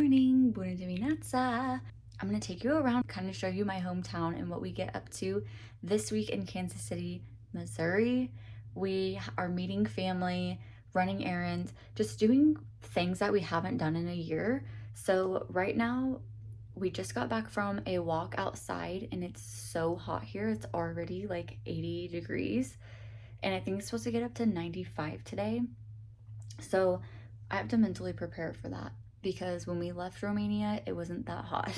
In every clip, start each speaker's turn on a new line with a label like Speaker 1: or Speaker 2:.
Speaker 1: morning, bună dimineața. I'm going to take you around, kind of show you my hometown and what we get up to this week in Kansas City, Missouri. We are meeting family, running errands, just doing things that we haven't done in a year. So right now, we just got back from a walk outside and it's so hot here. It's already like 80 degrees and I think it's supposed to get up to 95 today. So I have to mentally prepare for that because when we left Romania, it wasn't that hot.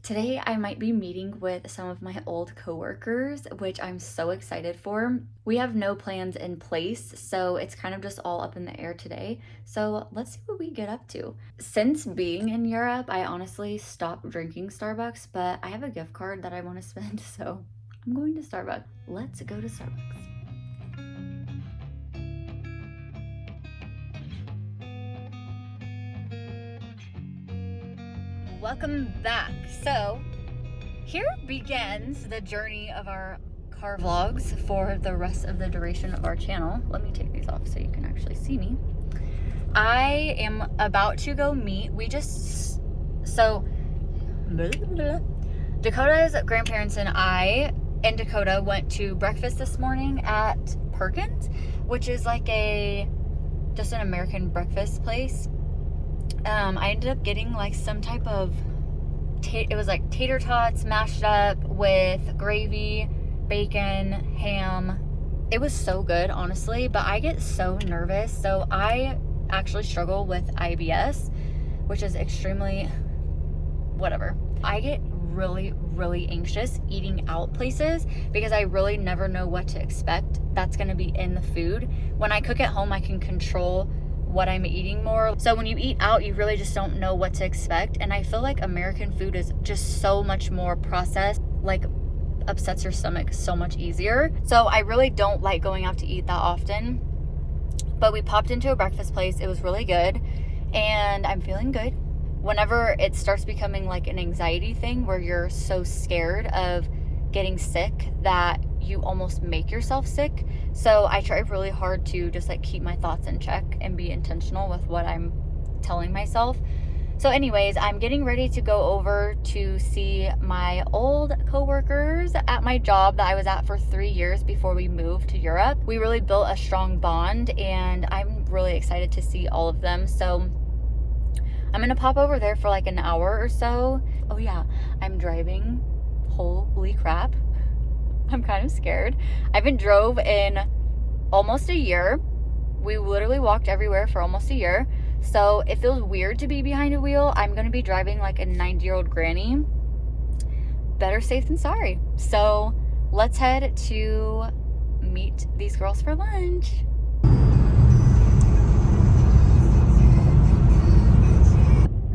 Speaker 1: Today, I might be meeting with some of my old coworkers, which I'm so excited for. We have no plans in place, so it's kind of just all up in the air today. So let's see what we get up to. Since being in Europe, I honestly stopped drinking Starbucks, but I have a gift card that I want to spend, so I'm going to Starbucks. Let's go to Starbucks. Welcome back. So here begins the journey of our car vlogs for the rest of the duration of our channel. Let me take these off so you can actually see me. I am about to go meet, Dakota's grandparents and I and Dakota went to breakfast this morning at Perkins, which is like just an American breakfast place. I ended up getting like some type of, it was like tater tots mashed up with gravy, bacon, ham. It was so good, honestly, but I get so nervous. So I actually struggle with IBS, which is extremely, whatever. I get really, really anxious eating out places because I really never know what to expect that's gonna be in the food. When I cook at home, I can control what I'm eating more. So when you eat out, you really just don't know what to expect. And I feel like American food is just so much more processed, like upsets your stomach so much easier. So I really don't like going out to eat that often. But we popped into a breakfast place. It was really good. And I'm feeling good. Whenever it starts becoming like an anxiety thing where you're so scared of getting sick that you almost make yourself sick. So I try really hard to just like keep my thoughts in check and be intentional with what I'm telling myself. So anyways, I'm getting ready to go over to see my old coworkers at my job that I was at for 3 years before we moved to Europe. We really built a strong bond and I'm really excited to see all of them. So I'm gonna pop over there for like an hour or so. Oh yeah, I'm driving. Holy crap. I'm kind of scared. I haven't drove in almost a year. We literally walked everywhere for almost a year. So it feels weird to be behind a wheel. I'm going to be driving like a 90-year-old granny. Better safe than sorry. So let's head to meet these girls for lunch.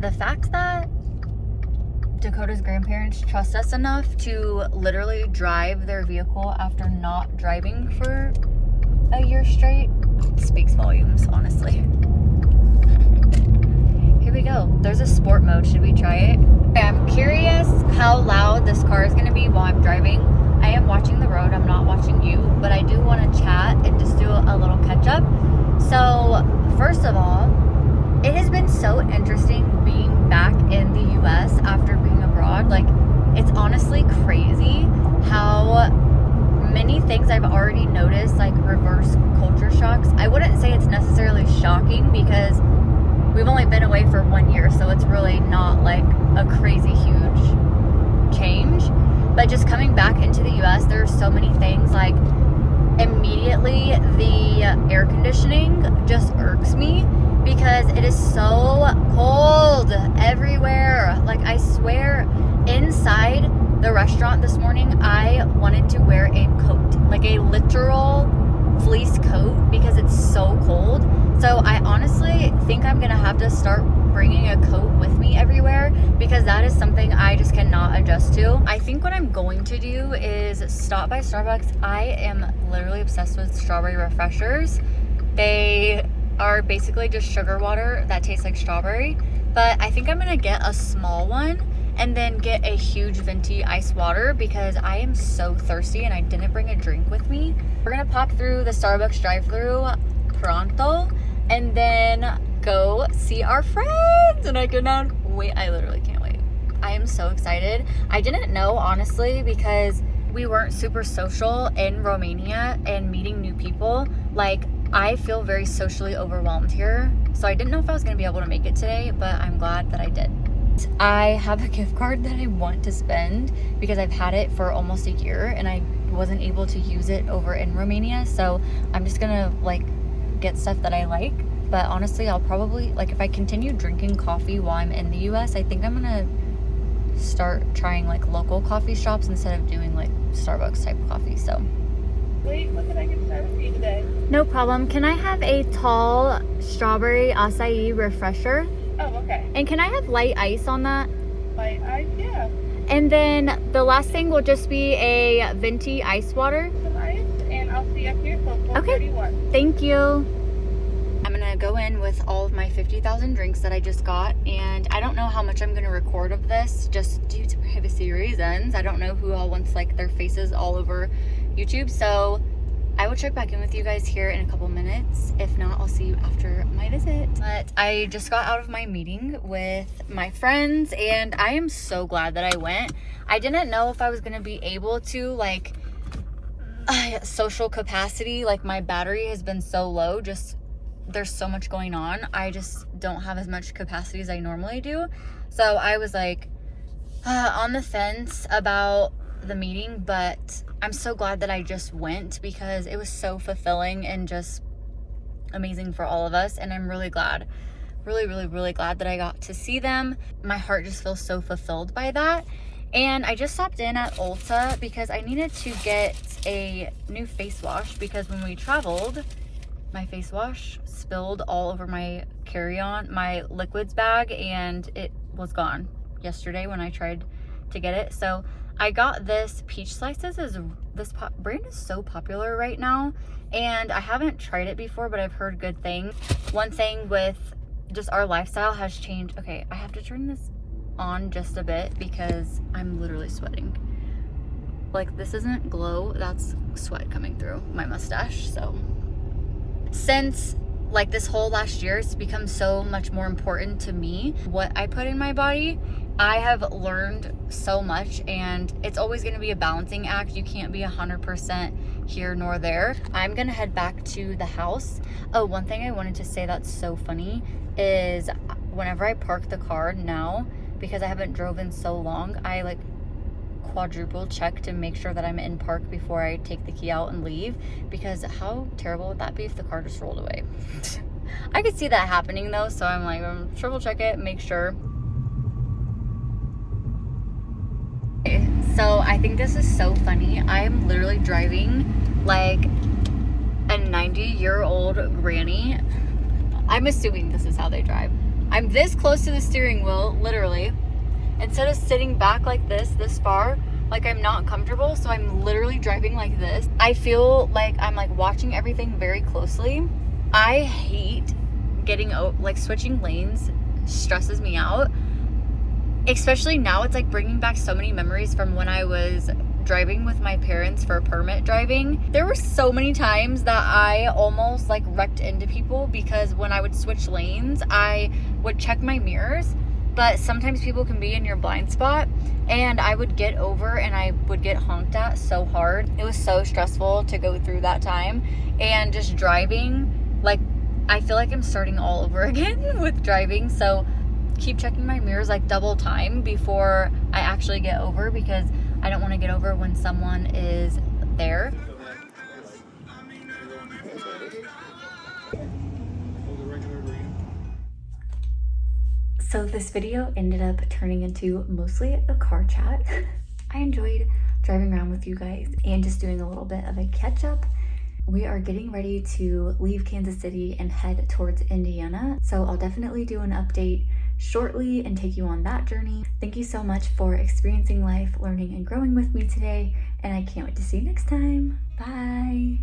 Speaker 1: The fact that Dakota's grandparents trust us enough to literally drive their vehicle after not driving for a year straight speaks volumes, honestly. Here we go. There's a sport mode. Should we try it? I'm curious how loud this car is going to be while I'm driving. I am watching the road. I'm not watching you, but I do want to chat and just do a little catch up. So first of all, it has been so interesting being back in the US after being abroad. Like, it's honestly crazy how many things I've already noticed, like reverse culture shocks. I wouldn't say it's necessarily shocking because we've only been away for 1 year, so it's really not like a crazy huge change. But just coming back into the US, there are so many things. Like, immediately the air conditioning just irks me because it is so cold everywhere. Like, I swear, inside the restaurant this morning, I wanted to wear a coat, like a literal fleece coat, because it's so cold. So I honestly think I'm gonna have to start bringing a coat with me everywhere because that is something I just cannot adjust to. I think what I'm going to do is stop by Starbucks. I am literally obsessed with strawberry refreshers. They are basically just sugar water that tastes like strawberry, but I think I'm gonna get a small one and then get a huge venti ice water because I am so thirsty and I didn't bring a drink with me. We're gonna pop through the Starbucks drive-thru pronto, and then go see our friends, and I cannot wait. I literally can't wait. I am so excited. I didn't know, honestly, because we weren't super social in Romania and meeting new people. Like, I feel very socially overwhelmed here, so I didn't know if I was going to be able to make it today, but I'm glad that I did. I have a gift card that I want to spend because I've had it for almost a year and I wasn't able to use it over in Romania, so I'm just gonna like get stuff that I like. But honestly, I'll probably, like, if I continue drinking coffee while I'm in the US, I think I'm gonna start trying like local coffee shops instead of doing like Starbucks type coffee. So
Speaker 2: Wait, what can I get started for you today?
Speaker 1: no problem. Can I have a tall strawberry acai refresher?
Speaker 2: Oh, okay.
Speaker 1: And can I have light ice on that?
Speaker 2: Light ice, yeah.
Speaker 1: And then the last thing will just be a venti ice water.
Speaker 2: Some ice, and I'll see you up here till 4:31.
Speaker 1: Thank you. I'm gonna go in with all of my 50,000 drinks that I just got, and I don't know how much I'm gonna record of this just due to privacy reasons. I don't know who all wants like their faces all over YouTube, so I will check back in with you guys here in a couple minutes. If not, I'll see you after my visit. But I just got out of my meeting with my friends, and I am so glad that I went. I didn't know if I was gonna be able to, like, social capacity. Like, my battery has been so low, just there's so much going on. I just don't have as much capacity as I normally do. So I was like on the fence about the meeting, but I'm so glad that I just went because it was so fulfilling and just amazing for all of us. And I'm really glad, really glad that I got to see them. My heart just feels so fulfilled by that. And I just stopped in at Ulta because I needed to get a new face wash because when we traveled, my face wash spilled all over my carry-on, my liquids bag, and it was gone yesterday when I tried to get it. So I got this peach slices. This brand is so popular right now, and I haven't tried it before, but I've heard good things. One thing with just our lifestyle has changed. Okay, I have to turn this on just a bit because I'm literally sweating. Like, this isn't glow, that's sweat coming through my mustache. So since like this whole last year, it's become so much more important to me what I put in my body. I have learned so much, and it's always going to be a balancing act. You can't be 100% here nor there. I'm going to head back to the house. Oh, one thing I wanted to say that's so funny is whenever I park the car now, because I haven't drove in so long, I like quadruple check to make sure that I'm in park before I take the key out and leave, because how terrible would that be if the car just rolled away? I could see that happening though, so I'm like, triple check it, make sure. So I think this is so funny. I am literally driving like a 90-year-old granny. I'm assuming this is how they drive. I'm this close to the steering wheel, literally. Instead of sitting back like this far, like I'm not comfortable, so I'm literally driving like this. I feel like I'm like watching everything very closely. I hate getting out, like switching lanes stresses me out. Especially now, it's like bringing back so many memories from when I was driving with my parents for permit driving. There were so many times that I almost like wrecked into people because when I would switch lanes, I would check my mirrors, but sometimes people can be in your blind spot, and I would get over and I would get honked at so hard. It was so stressful to go through that time, and just driving, like, I feel like I'm starting all over again with driving. So keep checking my mirrors like double time before I actually get over, because I don't want to get over when someone is there. So this video ended up turning into mostly a car chat. I enjoyed driving around with you guys and just doing a little bit of a catch up. We are getting ready to leave Kansas City and head towards Indiana. So I'll definitely do an update shortly and take you on that journey. Thank you so much for experiencing life, learning, and growing with me today, and I can't wait to see you next time. Bye.